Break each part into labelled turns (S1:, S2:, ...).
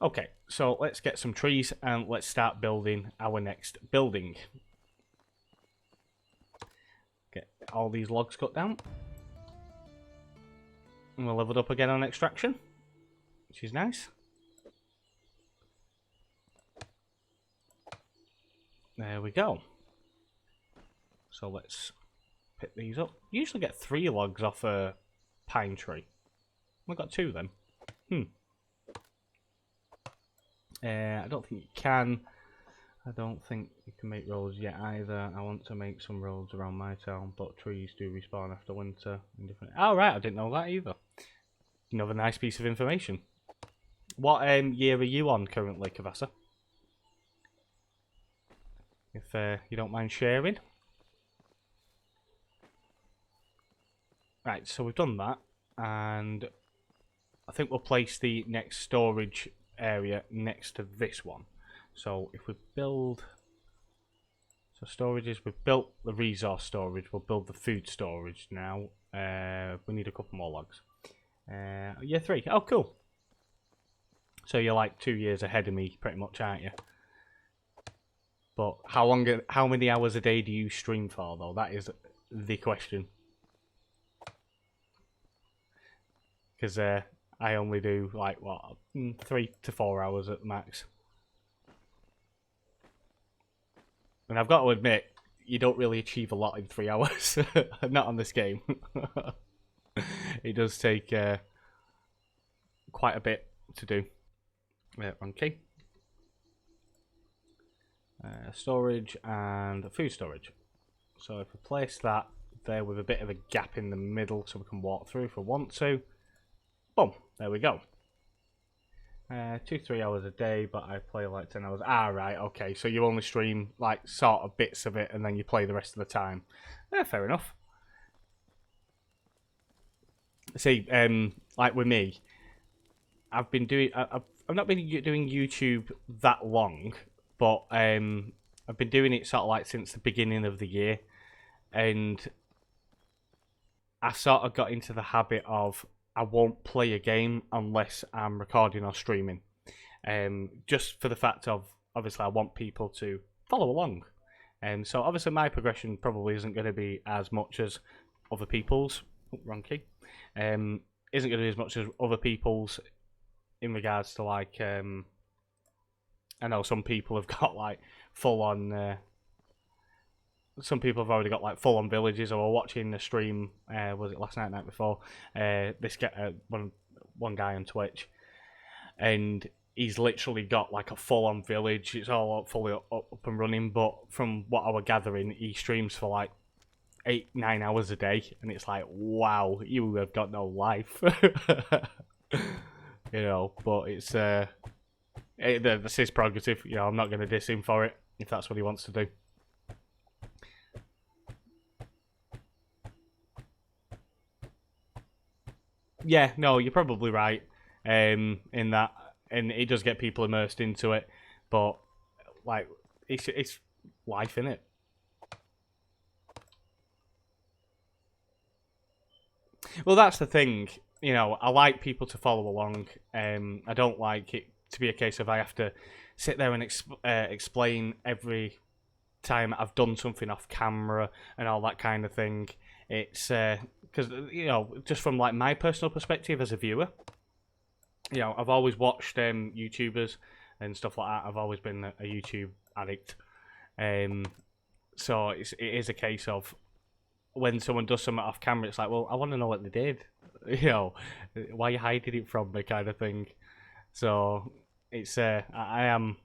S1: Okay, so let's get some trees and let's start building our next building. Get all these logs cut down. And we're leveled up again on extraction, which is nice. There we go. So let's pick these up. You usually get 3 logs off a pine tree. We've got 2 then. I don't think you can. I don't think you can make roads yet either. I want to make some roads around my town, but trees do respawn after winter. In different... Oh, right, I didn't know that either. Another nice piece of information. What year are you on currently, Kavasa? If you don't mind sharing. Right, so we've done that, and I think we'll place the next storage area next to this one. So if we build, so storages, we've built the resource storage, we'll build the food storage now. We need a couple more logs. Yeah, 3. Oh, cool. So you're like 2 years ahead of me, pretty much, aren't you? But how many hours a day do you stream for, though? That is the question. Because I only do like what 3 to 4 hours at the max, and I've got to admit, you don't really achieve a lot in 3 hours. Not on this game. It does take quite a bit to do. Okay. Storage and food storage. So if we place that there with a bit of a gap in the middle, so we can walk through if we want to. Boom, there we go. 2-3 hours a day, but I play like 10 hours. Ah, right, okay. So you only stream like sort of bits of it, and then you play the rest of the time. Fair enough. See, like with me, I've been doing. I've not been doing YouTube that long, but I've been doing it sort of like since the beginning of the year, and I sort of got into the habit of, I won't play a game unless I'm recording or streaming. Just for the fact of, obviously, I want people to follow along. So obviously my progression probably isn't going to be as much as other people's. Oh, wrong key. Isn't going to be as much as other people's in regards to like, I know some people have got like full on. Some people have already got like full on villages, or were watching the stream. Was it last night, night before? This guy, one guy on Twitch, and he's literally got like a full on village. It's all fully up and running. But from what I was gathering, he streams for like 8-9 hours a day, and it's like, wow, you have got no life. You know, but it's that's his prerogative. You know, I'm not going to diss him for it if that's what he wants to do. Yeah, no, you're probably right in that, and it does get people immersed into it, but like it's life, innit? Well, that's the thing. You know, I like people to follow along. I don't like it to be a case of I have to sit there and explain every time I've done something off camera and all that kind of thing. It's because you know, just from like my personal perspective as a viewer, you know, I've always watched YouTubers and stuff like that. I've always been a YouTube addict, so it is a case of when someone does something off camera, it's like, well, I want to know what they did. You know, why are you hiding it from me, kind of thing. So it's I am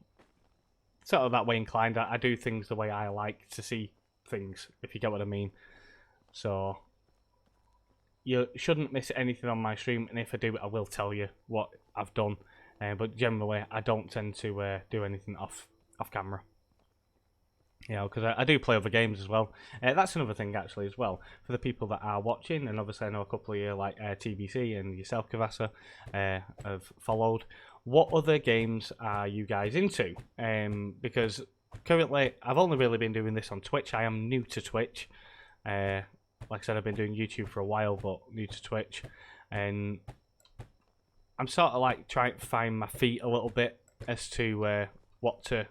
S1: sort of that way inclined. I do things the way I like to see things, if you get what I mean. So you shouldn't miss anything on my stream, and if I do, I will tell you what I've done. But generally, I don't tend to do anything off camera. You know, because I do play other games as well. That's another thing, actually, as well. For the people that are watching, and obviously I know a couple of you, like TBC and yourself, Kavasa, have followed. What other games are you guys into? Because currently, I've only really been doing this on Twitch. I am new to Twitch. Like I said, I've been doing YouTube for a while, but new to Twitch. And I'm sort of like trying to find my feet a little bit as to what to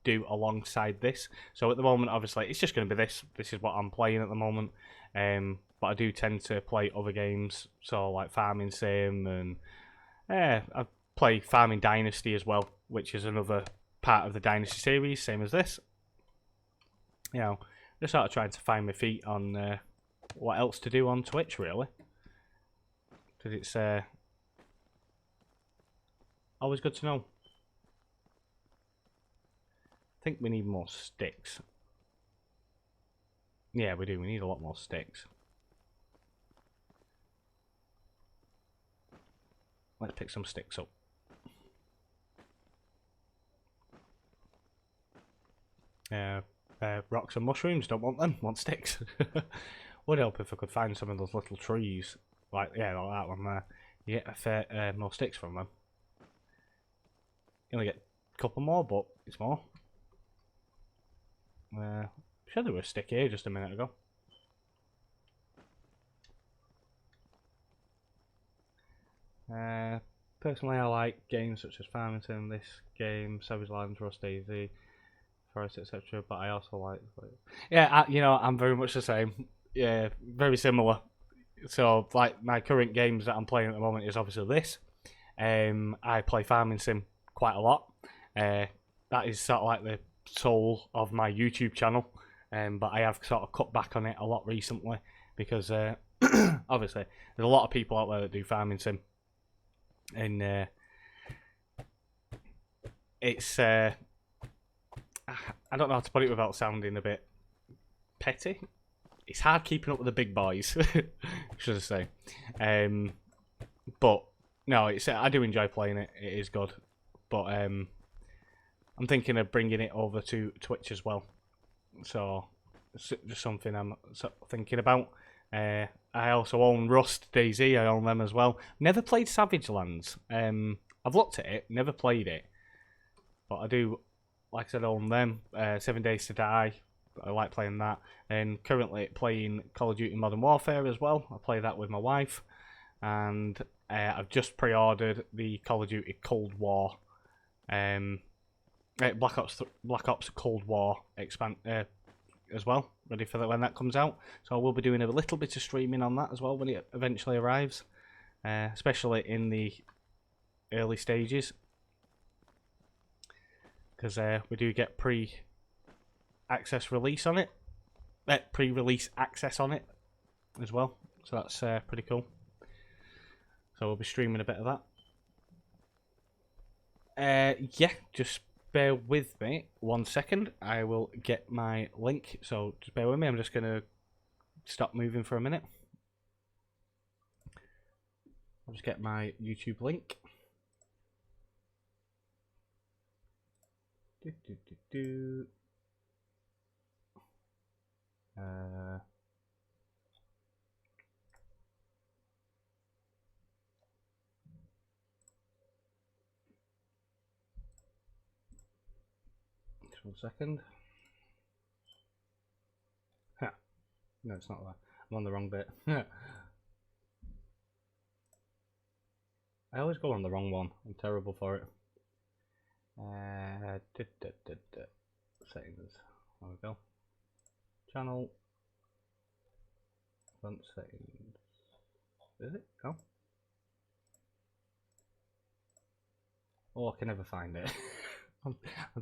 S1: do alongside this. So at the moment, obviously, it's just going to be this. This is what I'm playing at the moment. But I do tend to play other games, so like Farming Sim, and I play Farming Dynasty as well, which is another part of the Dynasty series, same as this. You know, just sort of trying to find my feet on what else to do on Twitch, really. Because it's always good to know. I think we need more sticks. Yeah, we do. We need a lot more sticks. Let's pick some sticks up. Rocks and mushrooms, don't want them, want sticks. Would help if I could find some of those little trees. Like, yeah, like that one there. You get a fair, more sticks from them. You only get a couple more, but it's more. Sure there was a stick here just a minute ago. Personally, I like games such as Farming Sim, this game, Savage Lands, Rust Daisy, Forest, etc. But I also like, yeah, you know, I'm very much the same. Yeah, very similar. So, like, my current games that I'm playing at the moment is obviously this. I play Farming Sim quite a lot. That is sort of like the soul of my YouTube channel. But I have sort of cut back on it a lot recently because obviously there's a lot of people out there that do Farming Sim, and it's I don't know how to put it without sounding a bit petty. It's hard keeping up with the big boys, should I say? But no, it's I do enjoy playing it. It is good, but I'm thinking of bringing it over to Twitch as well. So it's just something I'm thinking about. I also own Rust Daisy. I own them as well. Never played Savage Lands. I've looked at it, never played it, but I do. Like I said, own them. 7 Days to Die. I like playing that. And currently playing Call of Duty Modern Warfare as well. I play that with my wife, and I've just pre-ordered the Call of Duty Cold War, Black Ops Cold War expand as well. Ready for that when that comes out. So I will be doing a little bit of streaming on that as well when it eventually arrives, especially in the early stages, because we do get pre-access release on it, pre-release access on it as well. So that's pretty cool. So we'll be streaming a bit of that. Yeah, just bear with me 1 second. I will get my link. So just bear with me. I'm just going to stop moving for a minute. I'll just get my YouTube link. Just 1 second. Huh. No, it's not that. I'm on the wrong bit. I always go on the wrong one. I'm terrible for it. Settings. There we go. Channel. Front settings. Is it? Oh. Oh, I can never find it. I'm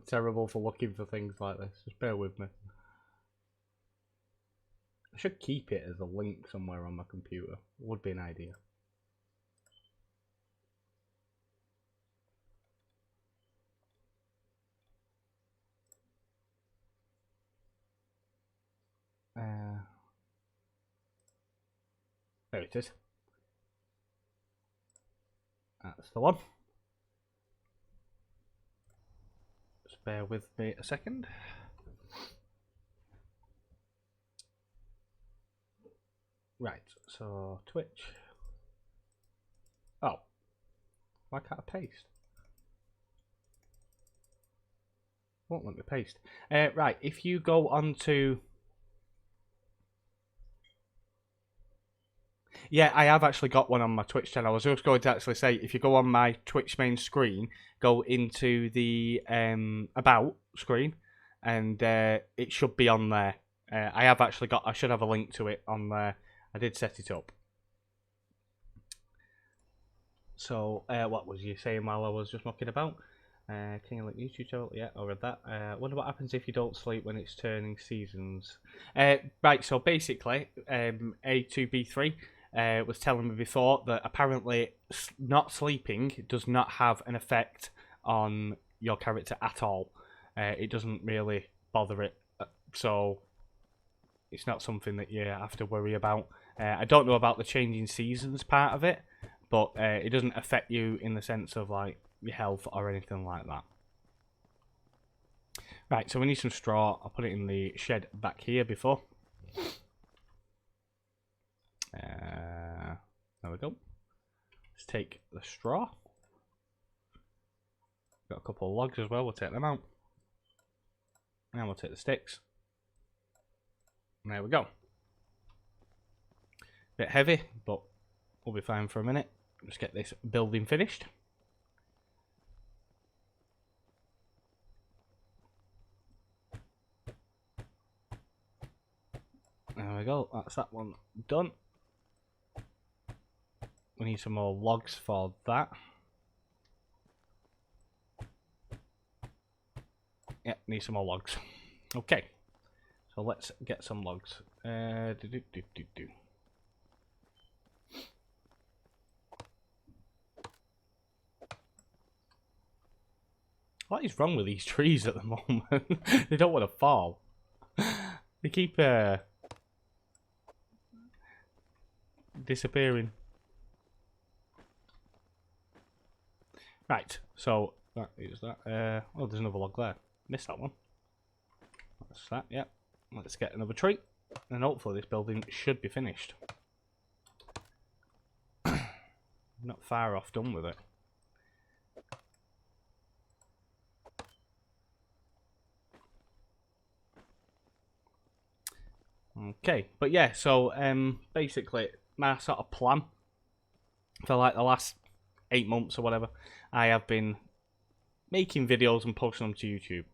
S1: terrible for looking for things like this. Just bear with me. I should keep it as a link somewhere on my computer. Would be an idea. There it is. That's the one. Just bear with me a second. Right, so Twitch. Oh, why can't I paste? Won't let me paste. Right, if you go on to... Yeah, I have actually got one on my Twitch channel. I was just going to actually say, if you go on my Twitch main screen, go into the about screen, and it should be on there. I have actually got. I should have a link to it on there. I did set it up. So, what was you saying while I was just mucking about? Can you link YouTube channel? Yeah, I read that. Wonder what happens if you don't sleep when it's turning seasons. Right, so basically, A2B3 was telling me before that apparently not sleeping does not have an effect on your character at all. It doesn't really bother it, so it's not something that you have to worry about. I don't know about the changing seasons part of it, but it doesn't affect you in the sense of like your health or anything like that. Right, so we need some straw. I'll put it in the shed back here before. There we go. Let's take the straw. Got a couple of logs as well. We'll take them out. And we'll take the sticks. There we go. Bit heavy, but we'll be fine for a minute. Just get this building finished. There we go. That's that one done. We need some more logs for that. Yeah, need some more logs. Okay. So let's get some logs. What is wrong with these trees at the moment? They don't want to fall. They keep disappearing. Right, so that is that. Oh, there's another log there. Missed that one. That's that, yeah. Let's get another tree. And hopefully this building should be finished. Not far off done with it. Okay, but yeah, so basically my sort of plan for like the last 8 months or whatever, I have been making videos and posting them to YouTube.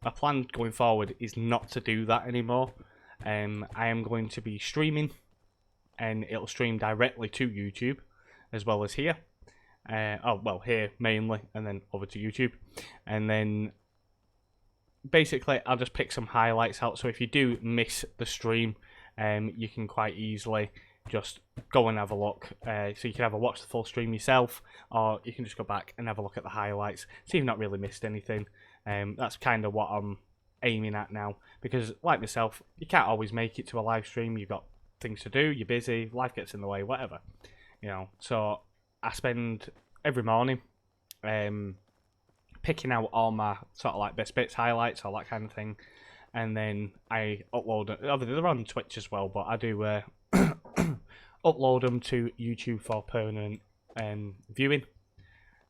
S1: My plan going forward is not to do that anymore. I am going to be streaming, and it'll stream directly to YouTube as well as here. Oh, well, here mainly, and then over to YouTube. And then basically I'll just pick some highlights out, so if you do miss the stream, you can quite easily just go and have a look. So you can either watch the full stream yourself, or you can just go back and have a look at the highlights, so you've not really missed anything. That's kind of what I'm aiming at now, because like myself, you can't always make it to a live stream. You've got things to do, you're busy, life gets in the way, whatever, you know. So I spend every morning picking out all my sort of like best bits, highlights, all that kind of thing, and then I upload it. Obviously they're on Twitch as well, but I do upload them to YouTube for permanent viewing,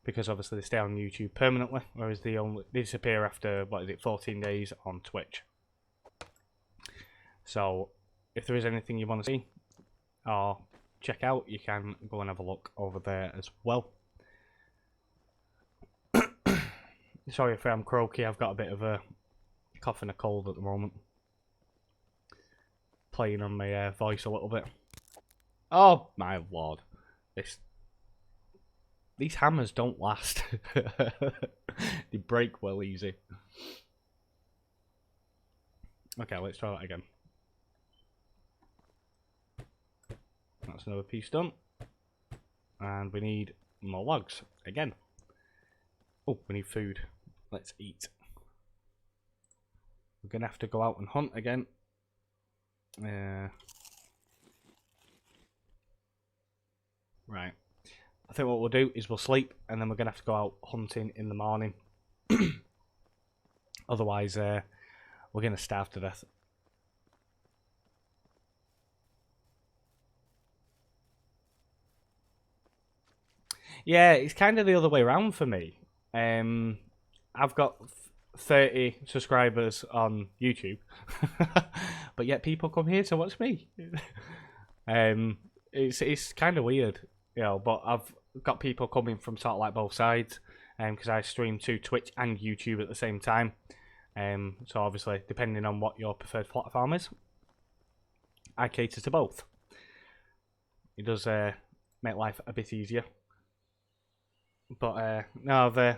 S1: because obviously they stay on YouTube permanently, whereas they disappear after, 14 days on Twitch. So if there is anything you want to see or check out, you can go and have a look over there as well. Sorry if I'm croaky, I've got a bit of a cough and a cold at the moment. Playing on my voice a little bit. Oh my lord. These hammers don't last. They break well easy. Okay, let's try that again. That's another piece done. And we need more logs again. Oh, we need food. Let's eat. We're going to have to go out and hunt again. Right. I think what we'll do is we'll sleep, and then we're going to have to go out hunting in the morning. Otherwise, we're going to starve to death. Yeah, it's kind of the other way around for me. I've got 30 subscribers on YouTube, but yet people come here to watch me. it's kind of weird, you know. But I've got people coming from sort of like both sides, because I stream to Twitch and YouTube at the same time. So obviously, depending on what your preferred platform is, I cater to both. It does make life a bit easier. But no, I've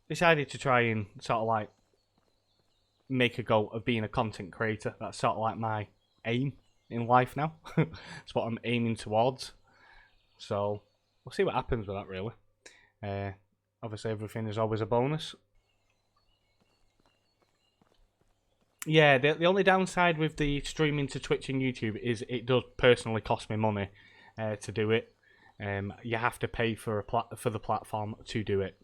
S1: decided to try and sort of like make a go of being a content creator. That's sort of like my aim in life now. It's what I'm aiming towards. So we'll see what happens with that, really. Obviously, everything is always a bonus. Yeah, the only downside with the streaming to Twitch and YouTube is it does personally cost me money to do it. You have to pay for the platform to do it,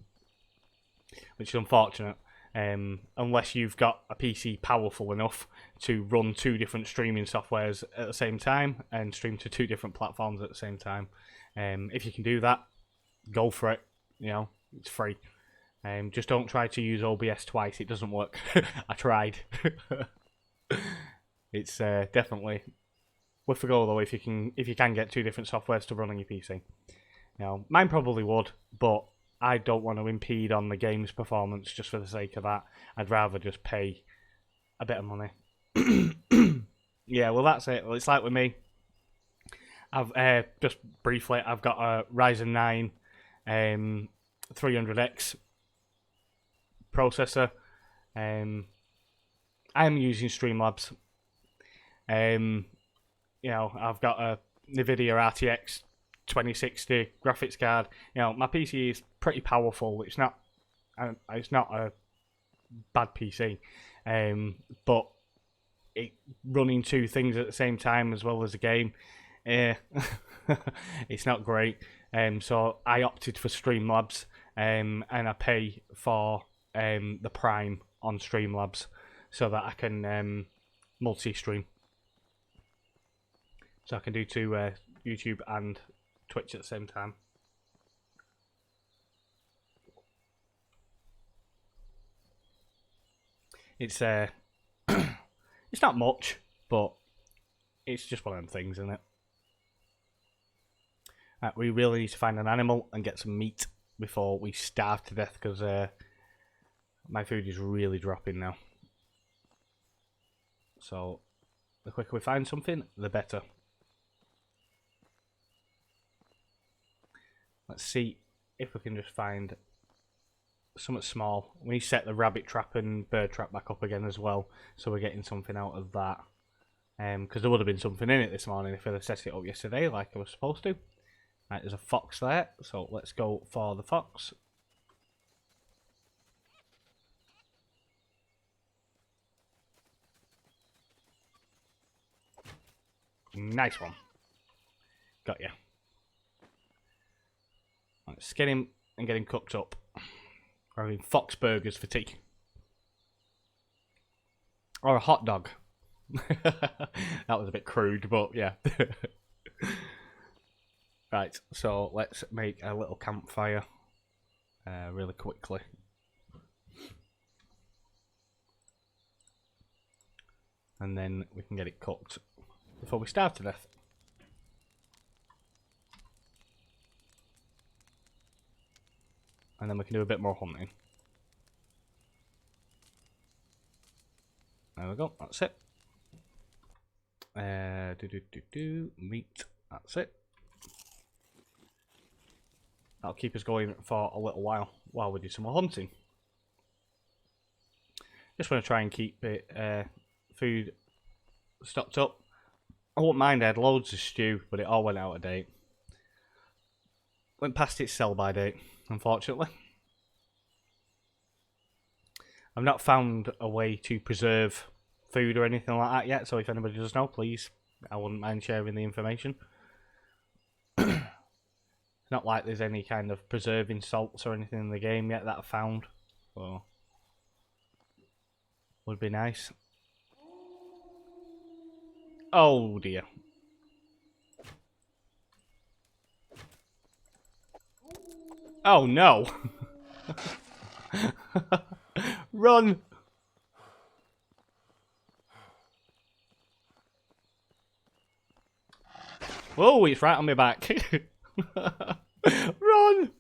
S1: which is unfortunate. Unless you've got a PC powerful enough to run 2 different streaming softwares at the same time and stream to 2 different platforms at the same time. If you can do that, go for it. You know, it's free. Just don't try to use OBS twice. It doesn't work. I tried. It's definitely worth a go though if you can get 2 different softwares to run on your PC. You know, mine probably would, but I don't want to impede on the game's performance just for the sake of that. I'd rather just pay a bit of money. Yeah, well that's it. Well, it's like with me. I've just briefly, I've got a Ryzen 9 300X processor. I'm using Streamlabs. You know, I've got a NVIDIA RTX 2060 graphics card. You know, my PC is pretty powerful. It's not a bad PC, but it running 2 things at the same time as well as a game, it's not great. So I opted for Streamlabs, and I pay for the Prime on Streamlabs so that I can multi-stream. So I can do 2 YouTube and Twitch at the same time. It's it's not much, but it's just one of them things, isn't it? We really need to find an animal and get some meat before we starve to death, because my food is really dropping now. So the quicker we find something, the better. Let's see if we can just find something small. We need to set the rabbit trap and bird trap back up again as well, so we're getting something out of that. Because there would have been something in it this morning if I'd have set it up yesterday like I was supposed to. Right, there's a fox there, so let's go for the fox. Nice one. Got you. Let's get him and get him cooked up. We're having fox burgers for tea. Or a hot dog. That was a bit crude, but yeah. Right, so let's make a little campfire really quickly. And then we can get it cooked before we starve to death. And then we can do a bit more hunting. There we go, that's it. Meat, that's it. That'll keep us going for a little while we do some more hunting. Just want to try and keep it food stocked up. I wouldn't mind, I had loads of stew, but it all went out of date. Went past its sell-by date, unfortunately. I've not found a way to preserve food or anything like that yet, so if anybody does know, please, I wouldn't mind sharing the information. It's not like there's any kind of preserving salts or anything in the game yet that I've found, so would be nice. Oh dear. Oh no! Run! Oh, it's right on my back. Run!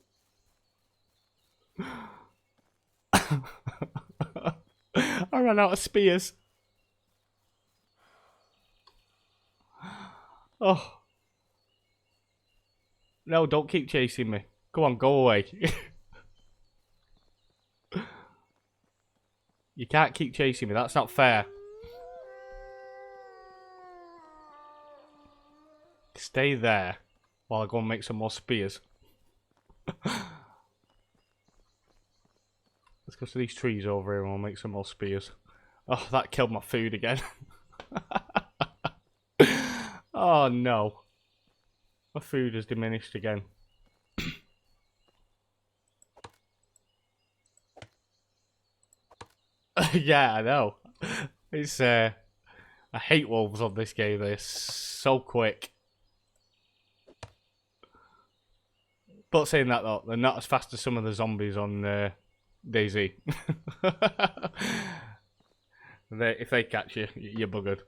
S1: I ran out of spears. Oh. No, don't keep chasing me. Go on, go away. You can't keep chasing me. That's not fair. Stay there while I go and make some more spears. Let's go to these trees over here and we'll make some more spears. Oh, that killed my food again. Oh no. My food has diminished again. Yeah, I know. It's I hate wolves on this game. They're so quick. But saying that though, they're not as fast as some of the zombies on DayZ. If they catch you, you're buggered.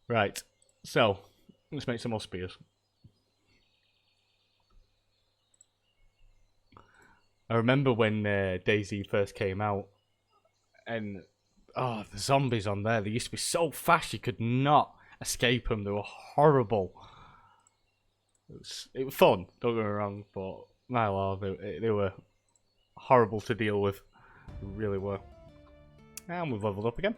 S1: Right, so let's make some more spears. I remember when DayZ first came out, and oh, the zombies on there, they used to be so fast you could not escape them. They were horrible. It was fun, don't get me wrong, but my lord, they were horrible to deal with. They really were. And we've leveled up again.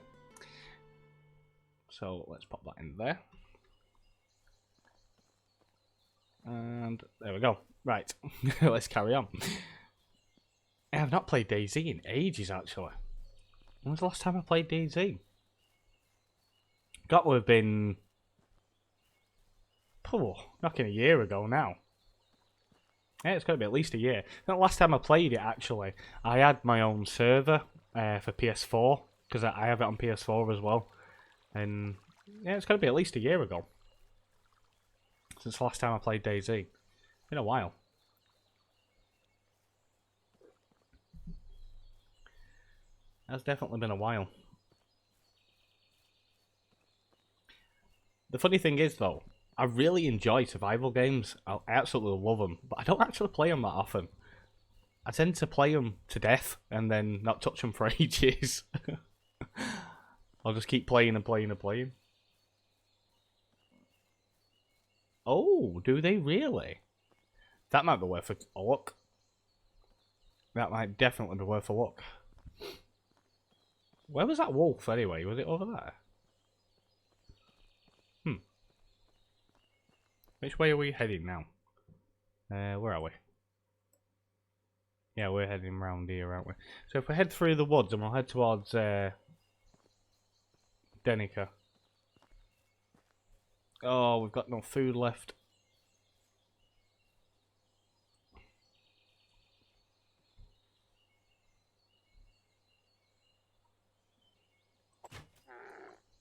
S1: So let's pop that in there. And there we go. Right, let's carry on. I've not played DayZ in ages, actually. When was the last time I played DayZ? Got to have been... Oh, knocking a year ago now. Yeah, it's got to be at least a year. The last time I played it, actually, I had my own server for PS4, because I have it on PS4 as well. And yeah, it's got to be at least a year ago since the last time I played DayZ. Been a while. That's definitely been a while. The funny thing is, though, I really enjoy survival games. I absolutely love them, but I don't actually play them that often. I tend to play them to death and then not touch them for ages. I'll just keep playing and playing and playing. Oh, do they really? That might be worth a look. That might definitely be worth a look. Where was that wolf anyway? Was it over there? Which way are we heading now? Where are we? Yeah, we're heading round here, aren't we? So if we head through the woods and we'll head towards Denica. Oh, we've got no food left.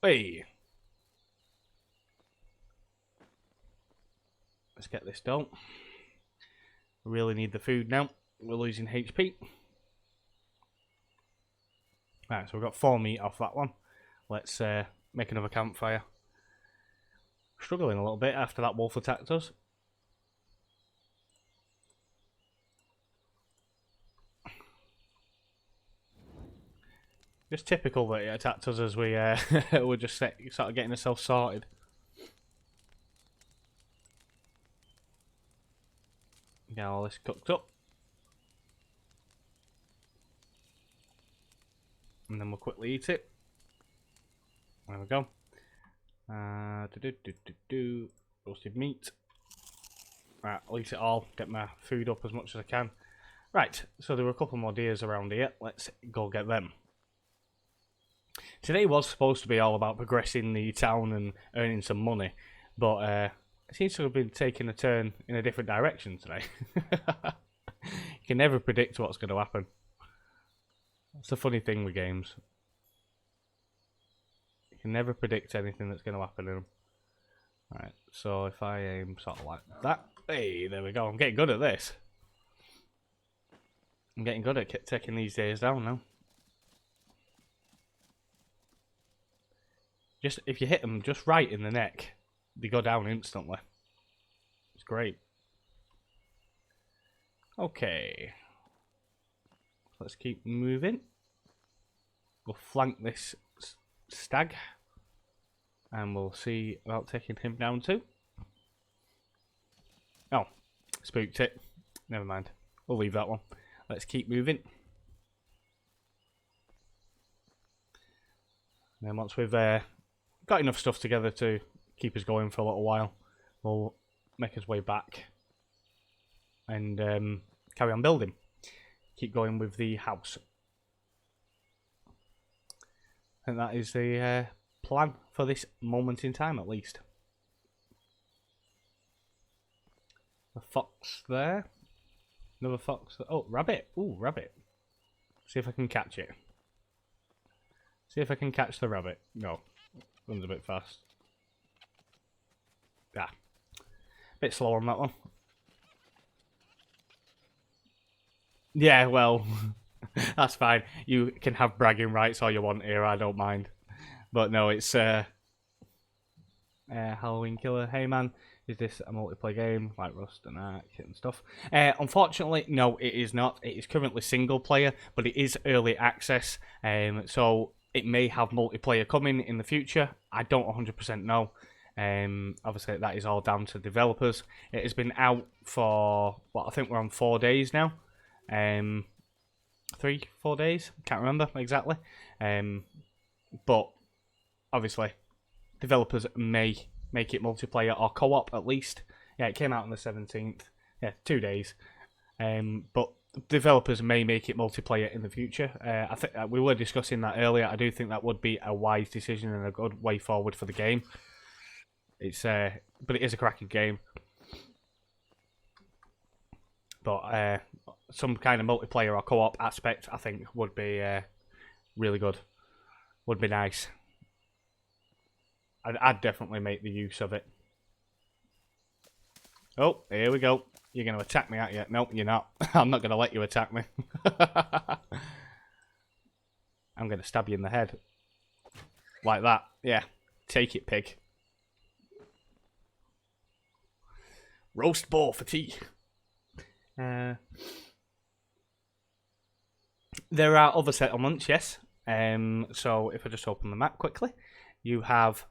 S1: Hey! Let's get this done. We really need the food now. We're losing HP. Right, so we've got 4 meat off that one. Let's make another campfire. Struggling a little bit after that wolf attacked us. Just typical that it attacked us as we were just sort of getting ourselves sorted. Get all this cooked up. And then we'll quickly eat it. There we go. Roasted meat. Right, I'll eat it all. Get my food up as much as I can. Right, so there were a couple more deers around here. Let's go get them. Today was supposed to be all about progressing the town and earning some money, but it seems to have been taking a turn in a different direction today. You can never predict what's going to happen. That's the funny thing with games. You can never predict anything that's going to happen in them. Alright, so if I aim sort of like that. Hey, there we go. I'm getting good at this. I'm getting good at taking these days down now. Just if you hit them just right in the neck, they go down instantly. It's great. Okay. Let's keep moving. We'll flank this stag. And we'll see about taking him down too. Oh, spooked it. Never mind. We'll leave that one. Let's keep moving. And then once we've got enough stuff together to keep us going for a little while, we'll make us way back and carry on building. Keep going with the house. And that is the plan for this moment in time, at least. A fox there. Another fox. Oh, rabbit. Ooh, rabbit. See if I can catch it. See if I can catch the rabbit. No. Runs a bit fast. Ah. Bit slower on that one. Yeah, well, that's fine. You can have bragging rights all you want here. I don't mind. But no, it's Halloween Killer. Hey man, is this a multiplayer game like Rust and Ark and stuff? Unfortunately, no, it is not. It is currently single player, but it is early access. So it may have multiplayer coming in the future. I don't 100% know. Obviously, that is all down to developers. It has been out for, well, I think we're on 4 days now. 3-4 days. Can't remember exactly. But obviously, developers may make it multiplayer or co-op at least. Yeah, it came out on the 17th. Yeah, 2 days. But developers may make it multiplayer in the future. I think we were discussing that earlier. I do think that would be a wise decision and a good way forward for the game. It's but it is a cracking game. But some kind of multiplayer or co-op aspect, I think, would be really good. Would be nice. I'd definitely make the use of it. Oh, here we go. You're going to attack me, aren't you? Nope, you're not. I'm not going to let you attack me. I'm going to stab you in the head. Like that. Yeah. Take it, pig. Roast boar for tea. There are other settlements, yes. So if I just open the map quickly, you have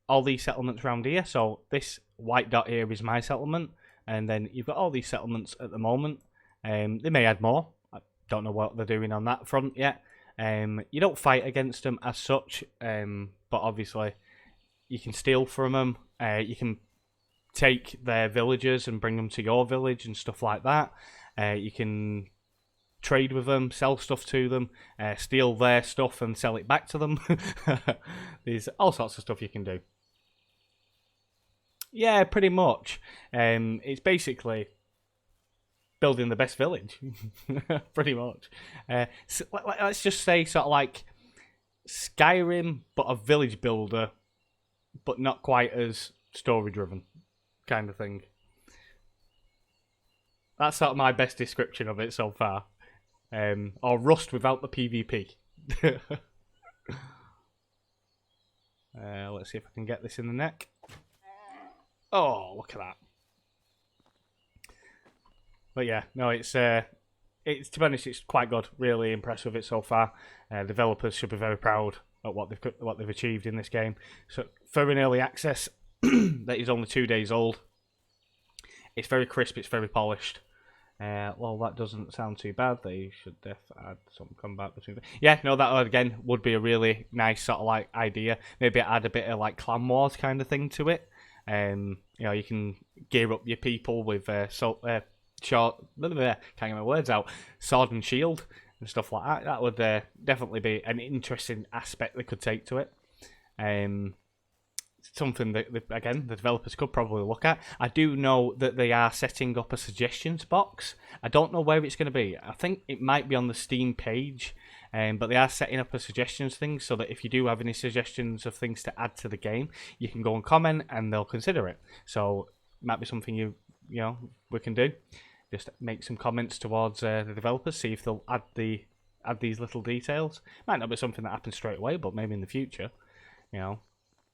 S1: all these settlements around here. So this white dot here is my settlement, and then you've got all these settlements at the moment. They may add more. I don't know what they're doing on that front yet. You don't fight against them as such, but obviously you can steal from them. You can take their villagers and bring them to your village and stuff like that. You can trade with them, sell stuff to them, steal their stuff and sell it back to them. There's all sorts of stuff you can do. Yeah, pretty much. It's basically building the best village. Pretty much. So let's just say sort of like Skyrim, but a village builder, but not quite as story-driven kind of thing. That's sort of my best description of it so far. Or Rust without the PvP. Let's see if I can get this in the neck. Oh, look at that. But yeah, no, it's to be honest, it's quite good. Really impressed with it so far. Developers should be very proud at what they've achieved in this game. So for an early access that is only 2 days old, it's very crisp. It's very polished. Well, that doesn't sound too bad. They should add some combat between. Yeah, no, that again would be a really nice sort of like idea. Maybe add a bit of like clan wars kind of thing to it. You know, you can gear up your people with can't get my words out. Sword and shield and stuff like that. That would definitely be an interesting aspect they could take to it. Something that, again, the developers could probably look at. I do know that they are setting up a suggestions box. I don't know where it's going to be. I think it might be on the Steam page, but they are setting up a suggestions thing so that if you do have any suggestions of things to add to the game, you can go and comment and they'll consider it. So it might be something you know we can do. Just make some comments towards the developers, see if they'll add these little details. Might not be something that happens straight away, but maybe in the future, you know.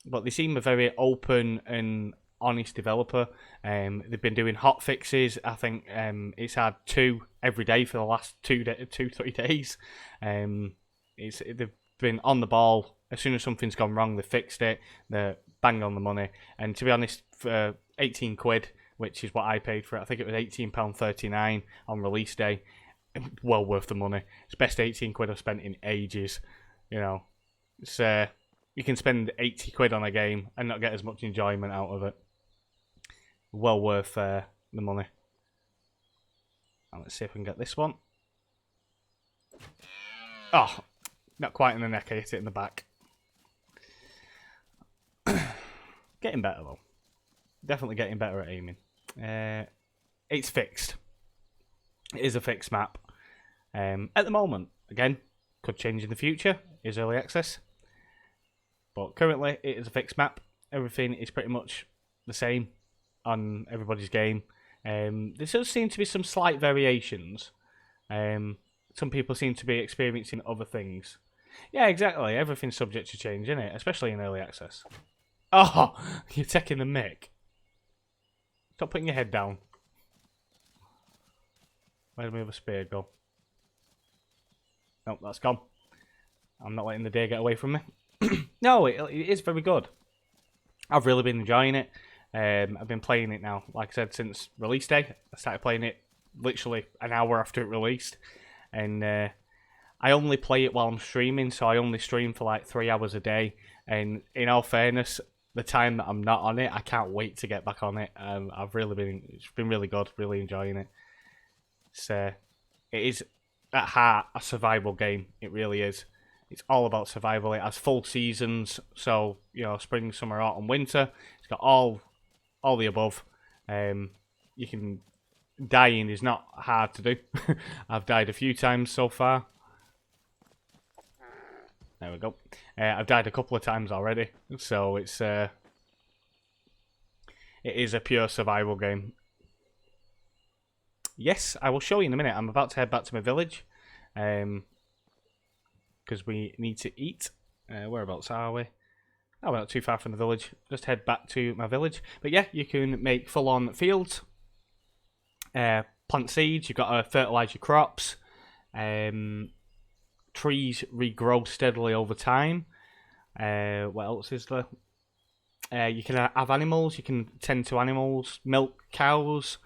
S1: But they seem very open and honest developer. They've been doing hot fixes. I think it's had 2 every day for the last 3 days. They've been on the ball. As soon as something's gone wrong, they fixed it. They're bang on the money. And to be honest, for 18 quid, which is what I paid for it, I think it was £18.39 on release day. Well worth the money. It's the best 18 quid I've spent in ages. You know, it's you can spend 80 quid on a game and not get as much enjoyment out of it. Well worth the money. And let's see if we can get this one. Oh, not quite in the neck. I hit it in the back. Getting better though. Definitely getting better at aiming. It's fixed. It is a fixed map. At the moment, again, could change in the future. Is early access. But currently, it is a fixed map. Everything is pretty much the same on everybody's game. There does seem to be some slight variations. Some people seem to be experiencing other things. Yeah, exactly. Everything's subject to change, isn't it? Especially in early access. Oh, you're taking the mick. Stop putting your head down. Where's my other spear go? Nope, that's gone. I'm not letting the day get away from me. No, it is very good. I've really been enjoying it. I've been playing it now, like I said, since release day. I started playing it literally an hour after it released. And I only play it while I'm streaming, so I only stream for like 3 hours a day. And in all fairness, the time that I'm not on it, I can't wait to get back on it. It's been really good, really enjoying it. It is at heart a survival game. It really is. It's all about survival. It has full seasons, so you know, spring, summer, autumn, winter. It's got all the above. Dying is not hard to do. I've died a few times so far. There we go. I've died a couple of times already, so it is a pure survival game. Yes, I will show you in a minute. I'm about to head back to my village, because we need to eat. Whereabouts are we? Oh, we're not too far from the village. Just head back to my village. But yeah, you can make full-on fields, plant seeds. You've got to fertilise your crops. Trees regrow steadily over time. What else is there? You can have animals. You can tend to animals, milk cows.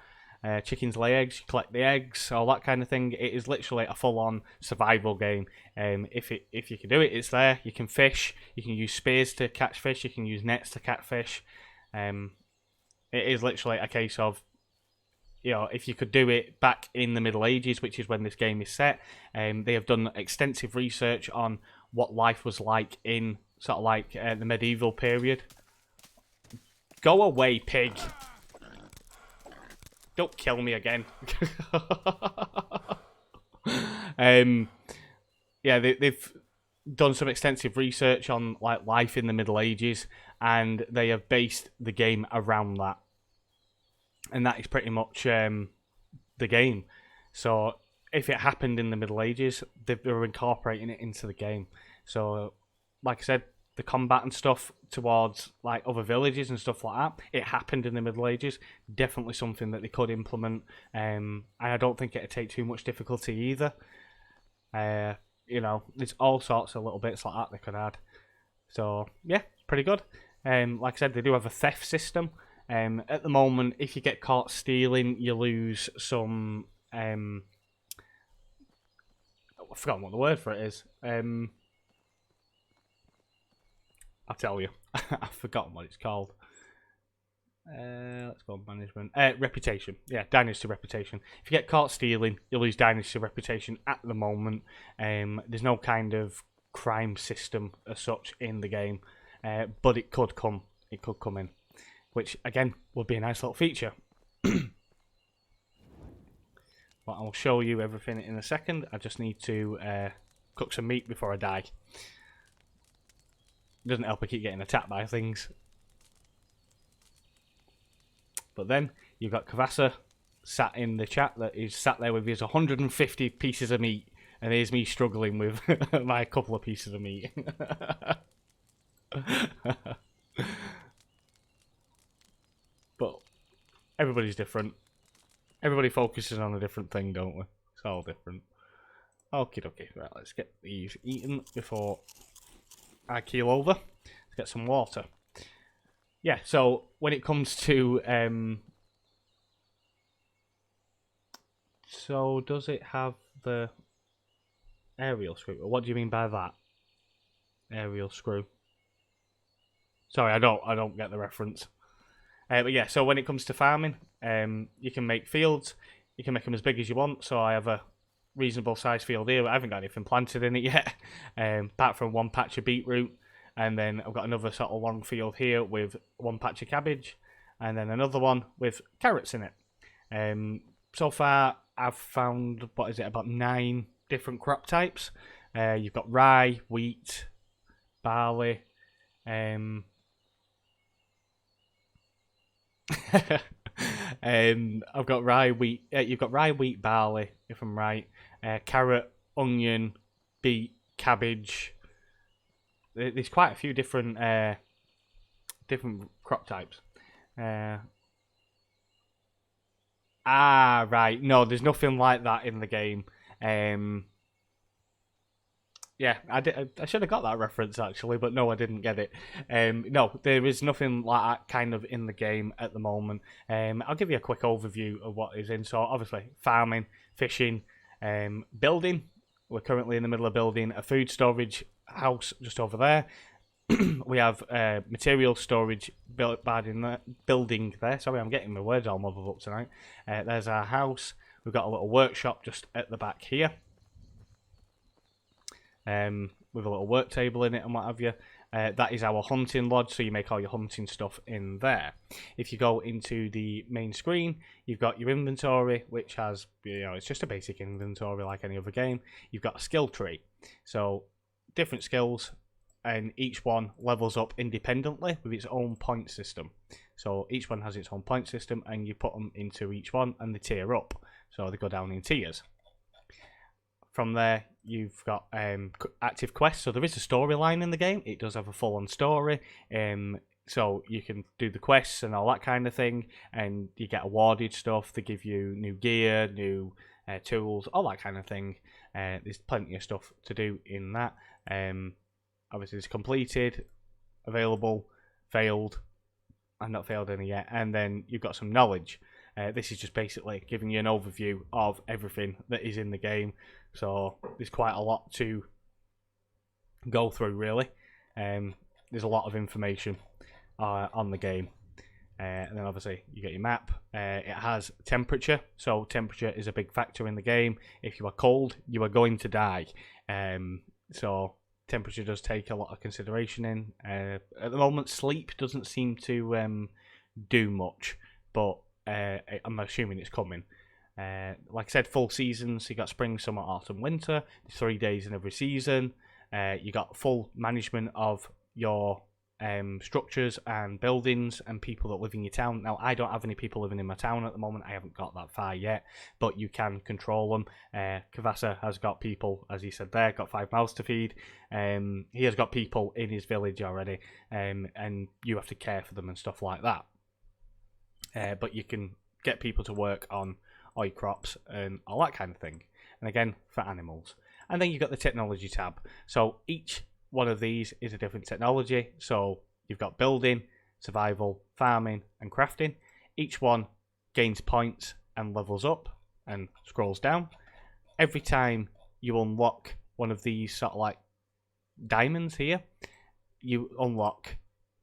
S1: Chickens lay eggs. You collect the eggs, all that kind of thing. It is literally a full-on survival game. If you can do it, it's there. You can fish. You can use spears to catch fish. You can use nets to catch fish. It is literally a case of, you know, if you could do it back in the Middle Ages, which is when this game is set, they have done extensive research on what life was like in sort of like the medieval period. Go away, pig. Don't kill me again. Yeah, they've done some extensive research on like life in the Middle Ages, and they have based the game around that. And that is pretty much the game. So if it happened in the Middle Ages, they're incorporating it into the game. So, like I said, the combat and stuff towards like other villages and stuff like that, it happened in the Middle Ages. Definitely something that they could implement. And I don't think it'd take too much difficulty either. You know, there's all sorts of little bits like that they could add. So yeah, pretty good. Like I said, they do have a theft system. At the moment, if you get caught stealing, you lose some. I've forgotten what the word for it is. I'll tell you. I've forgotten what it's called. Let's go on management. Reputation. Yeah, Dynasty reputation. If you get caught stealing, you lose Dynasty reputation at the moment. There's no kind of crime system as such in the game, but it could come. It could come in, which again would be a nice little feature. But I'll show you everything in a second. I just need to cook some meat before I die. It doesn't help I keep getting attacked by things. But then you've got Kavasa sat in the chat that is sat there with his 150 pieces of meat, and here's me struggling with my couple of pieces of meat. everybody's different. Everybody focuses on a different thing, don't we? It's all different. Okie dokie. Right, let's get these eaten before I keel over. Let's get some water. Yeah, so when it comes to... so does it have the aerial screw? What do you mean by that? Aerial screw. Sorry, I don't get the reference. But yeah, so when it comes to farming, you can make fields. You can make them as big as you want. So I have a reasonable sized field here. I haven't got anything planted in it yet, apart from one patch of beetroot. And then I've got another sort of long field here with one patch of cabbage. And then another one with carrots in it. So far, I've found, about 9 different crop types. You've got rye, wheat, barley. I've got rye, wheat. You've got rye, wheat, barley, if I'm right. Carrot, onion, beet, cabbage. There's quite a few different crop types. Right. No, there's nothing like that in the game. Yeah, I should have got that reference actually, but no, I didn't get it. No, there is nothing like that kind of in the game at the moment. I'll give you a quick overview of what is in. So obviously, farming, fishing, building. We're currently in the middle of building a food storage house just over there. We have material storage building there. Sorry, I'm getting my words all muddled up tonight. There's our house. We've got a little workshop just at the back here. With a little work table in it and what have you. That is our hunting lodge, so you make all your hunting stuff in there. If you go into the main screen, you've got your inventory, which has, it's just a basic inventory like any other game. You've got a skill tree, so different skills, and each one levels up independently with its own point system. So each one has its own point system, and you put them into each one, and they tier up, so they go down in tiers. From there, you've got active quests. So there is a storyline in the game. It does have a full-on story. So you can do the quests and all that kind of thing. And you get awarded stuff. They give you new gear, new tools, all that kind of thing. There's plenty of stuff to do in that. Obviously, it's completed, available, failed. I've not failed any yet. And then you've got some knowledge. This is just basically giving you an overview of everything that is in the game. So there's quite a lot to go through, really. There's a lot of information on the game. And then obviously you get your map. It has temperature. So temperature is a big factor in the game. If you are cold, you are going to die. So temperature does take a lot of consideration in. At the moment, sleep doesn't seem to do much. But I'm assuming it's coming. Like I said, full seasons. So you got spring, summer, autumn, winter. There's 3 days in every season. You got full management of your structures and buildings and people that live in your town. Now, I don't have any people living in my town at the moment. I haven't got that far yet, but you can control them. Kavasa has got people, as he said there, got 5 mouths to feed. He has got people in his village already, and you have to care for them and stuff like that. But you can get people to work on all your crops and all that kind of thing. And again, for animals. And then you've got the technology tab. So each one of these is a different technology. So you've got building, survival, farming, and crafting. Each one gains points and levels up and scrolls down. Every time you unlock one of these sort of like diamonds here, you unlock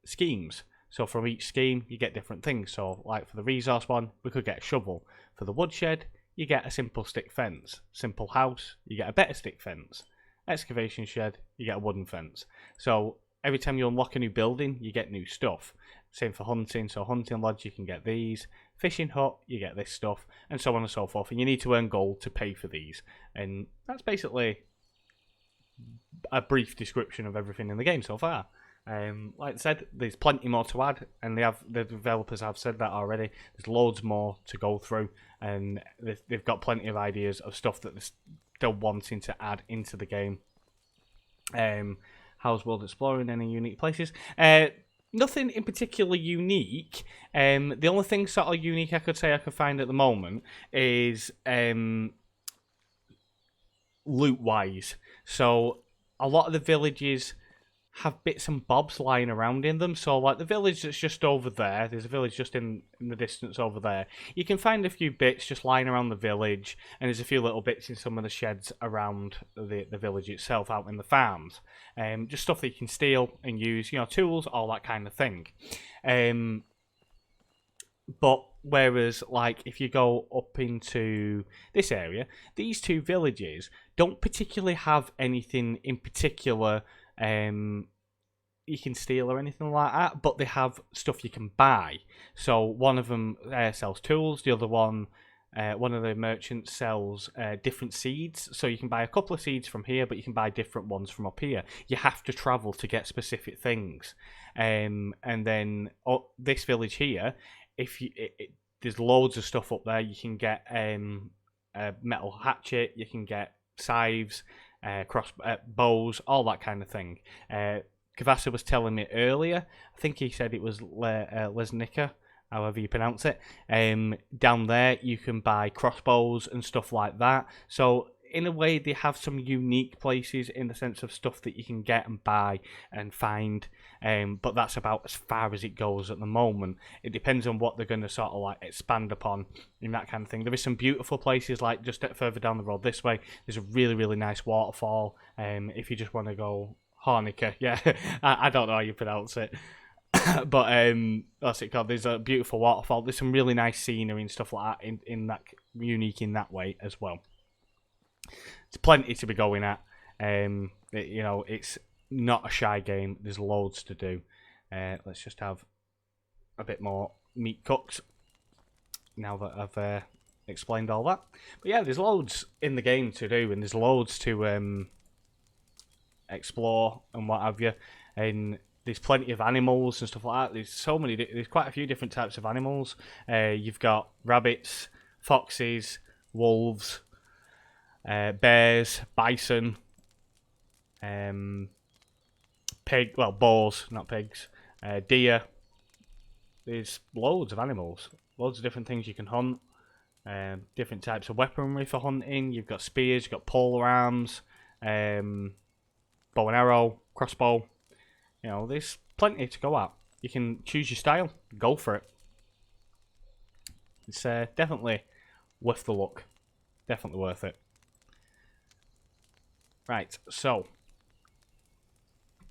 S1: schemes. So from each scheme, you get different things. So like for the resource one, we could get a shovel. For the woodshed, you get a simple stick fence. Simple house, you get a better stick fence. Excavation shed, you get a wooden fence. So every time you unlock a new building, you get new stuff. Same for hunting. So hunting lodge, you can get these. Fishing hut, you get this stuff. And so on and so forth. And you need to earn gold to pay for these. And that's basically a brief description of everything in the game so far. Like I said, there's plenty more to add, and the developers have said that already. There's loads more to go through, and they've got plenty of ideas of stuff that they're still wanting to add into the game. How's world exploring? Any unique places? nothing in particular unique. The only thing sort of unique I could say I could find at the moment is loot-wise. So a lot of the villages have bits and bobs lying around in them. So like the village that's just over there, there's a village just in the distance over there. You can find a few bits just lying around the village, and there's a few little bits in some of the sheds around the village itself, out in the farms. Just stuff that you can steal and use, tools, all that kind of thing. But whereas, like, if you go up into this area, these two villages don't particularly have anything in particular you can steal or anything like that, but they have stuff you can buy. So one of them sells tools, the other one of the merchants sells different seeds. So you can buy a couple of seeds from here, but you can buy different ones from up here. You have to travel to get specific things. And then this village here, there's loads of stuff up there. You can get a metal hatchet, you can get scythes, bows, all that kind of thing. Kavasa was telling me earlier, I think he said it was Lesnica, however you pronounce it. Down there you can buy crossbows and stuff like that. So in a way they have some unique places in the sense of stuff that you can get and buy and find. But that's about as far as it goes at the moment. It depends on what they're going to sort of like expand upon in that kind of thing. There is some beautiful places, like just further down the road this way, there's a really, really nice waterfall. If you just want to go Harnica, yeah, I don't know how you pronounce it. But what's it called? There's a beautiful waterfall. There's some really nice scenery and stuff like that in that unique in that way as well. It's plenty to be going at. It's not a shy game. There's loads to do. Let's just have a bit more meat cooked now that I've explained all that. But yeah, there's loads in the game to do, and there's loads to explore and what have you. And there's plenty of animals and stuff like that. There's quite a few different types of animals. You've got rabbits, foxes, wolves, bears, bison, boars, not pigs, deer. There's loads of animals, loads of different things you can hunt, different types of weaponry for hunting. You've got spears, you've got polearm arms, bow and arrow, crossbow. There's plenty to go at. You can choose your style, go for it. It's definitely worth the look, definitely worth it. Right, so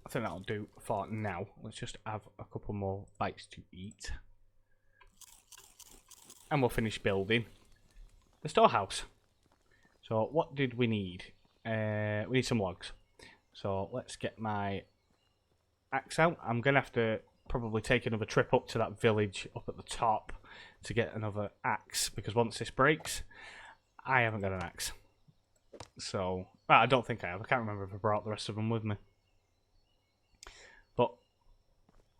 S1: I think that'll do for now. Let's just have a couple more bites to eat, and we'll finish building the storehouse. So what did we need? We need some logs. So let's get my axe out. I'm going to have to probably take another trip up to that village up at the top to get another axe, because once this breaks, I haven't got an axe. So, I don't think I have. I can't remember if I brought the rest of them with me. But,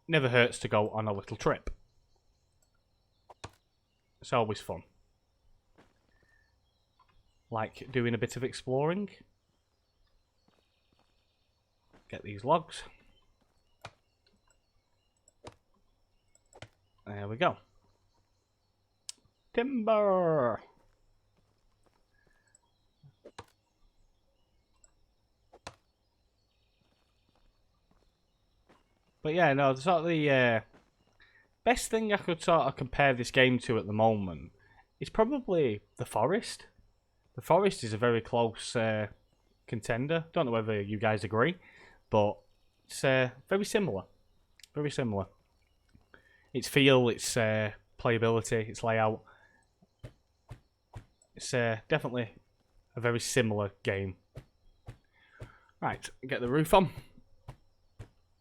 S1: never hurts to go on a little trip. It's always fun. Like doing a bit of exploring. Get these logs. There we go. Timber! But yeah, no, sort of the best thing I could sort of compare this game to at the moment is probably the forest. The forest is a very close contender. Don't know whether you guys agree, but it's very similar. Very similar. Its feel, its playability, its layout. It's definitely a very similar game. Right, get the roof on.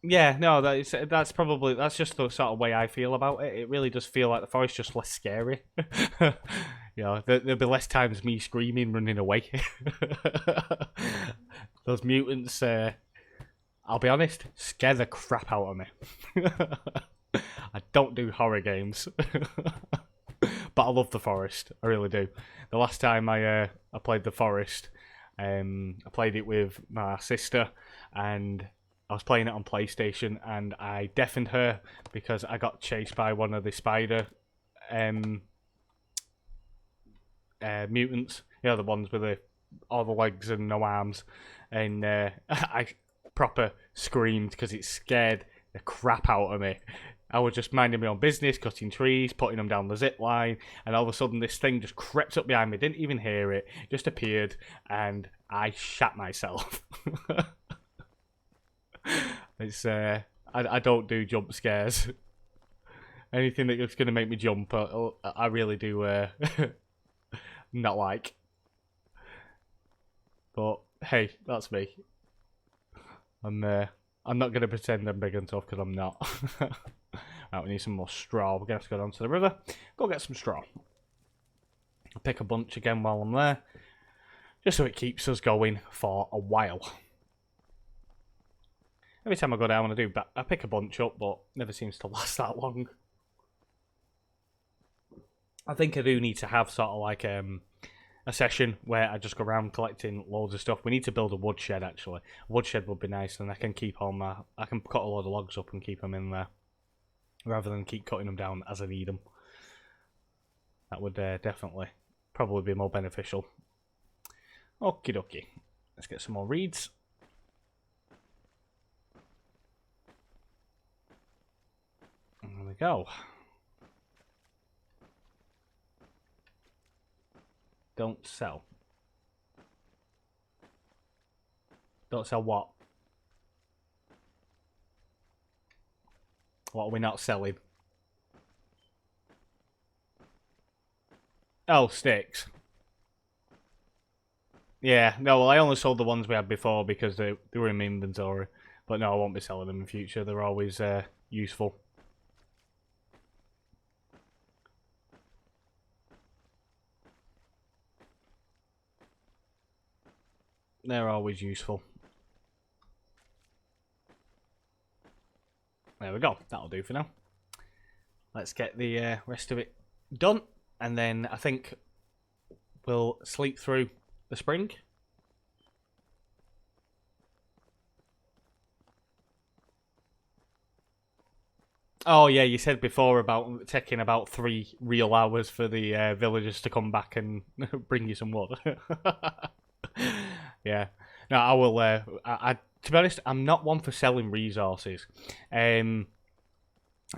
S1: Yeah, no, that's just the sort of way I feel about it. It really does feel like the forest just less scary. There'll be less times me screaming, running away. Those mutants, I'll be honest, scare the crap out of me. I don't do horror games, but I love the forest. I really do. The last time I played the forest, I played it with my sister, and I was playing it on PlayStation, and I deafened her because I got chased by one of the spider mutants. You know, the ones with all the legs and no arms. And I proper screamed because it scared the crap out of me. I was just minding my own business, cutting trees, putting them down the zip line, and all of a sudden this thing just crept up behind me, didn't even hear it, just appeared, and I shat myself. It's I don't do jump scares. Anything that's going to make me jump, I really do not like. But hey, that's me. I'm not going to pretend I'm big and tough because I'm not. Right, we need some more straw. We're going to have to go down to the river. Go get some straw. I'll pick a bunch again while I'm there. Just so it keeps us going for a while. Every time I go down, I pick a bunch up, but never seems to last that long. I think I do need to have sort of like a session where I just go around collecting loads of stuff. We need to build a woodshed, actually. A woodshed would be nice, and I can keep I can cut a load of logs up and keep them in there, rather than keep cutting them down as I need them. That would definitely probably be more beneficial. Okie dokie. Let's get some more reeds. And there we go. Don't sell. Don't sell what? What are we not selling? Oh, sticks. Yeah, no, well, I only sold the ones we had before because they were in my inventory. But no, I won't be selling them in future. They're always useful. They're always useful. There we go. That'll do for now. Let's get the rest of it done. And then I think we'll sleep through the spring. Oh yeah, you said before about taking about 3 real hours for the villagers to come back and bring you some wood. Yeah. No, I will. To be honest, I'm not one for selling resources, and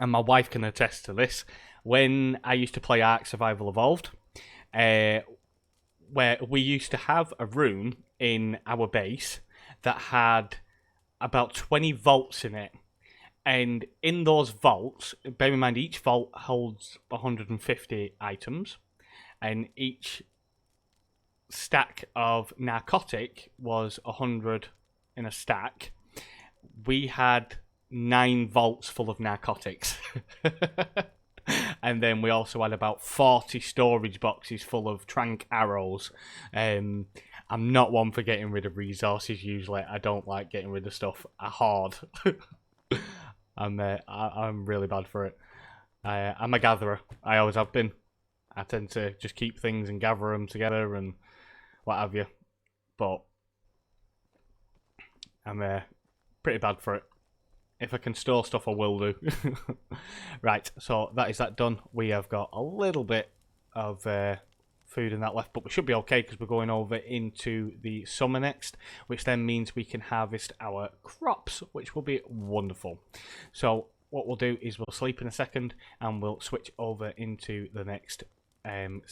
S1: my wife can attest to this. When I used to play Ark Survival Evolved, where we used to have a room in our base that had about 20 vaults in it. And in those vaults, bear in mind each vault holds 150 items, and each stack of narcotic was 100 in a stack. We had 9 vaults full of narcotics. And then we also had about 40 storage boxes full of trank arrows. I'm not one for getting rid of resources usually. I don't like getting rid of stuff. I hoard. I'm really bad for it. I'm a gatherer. I always have been. I tend to just keep things and gather them together and what have you. But I'm pretty bad for it. If I can store stuff, I will do. Right, so that is that done. We have got a little bit of food in that left, but we should be okay because we're going over into the summer next, which then means we can harvest our crops, which will be wonderful. So what we'll do is we'll sleep in a second and we'll switch over into the next season.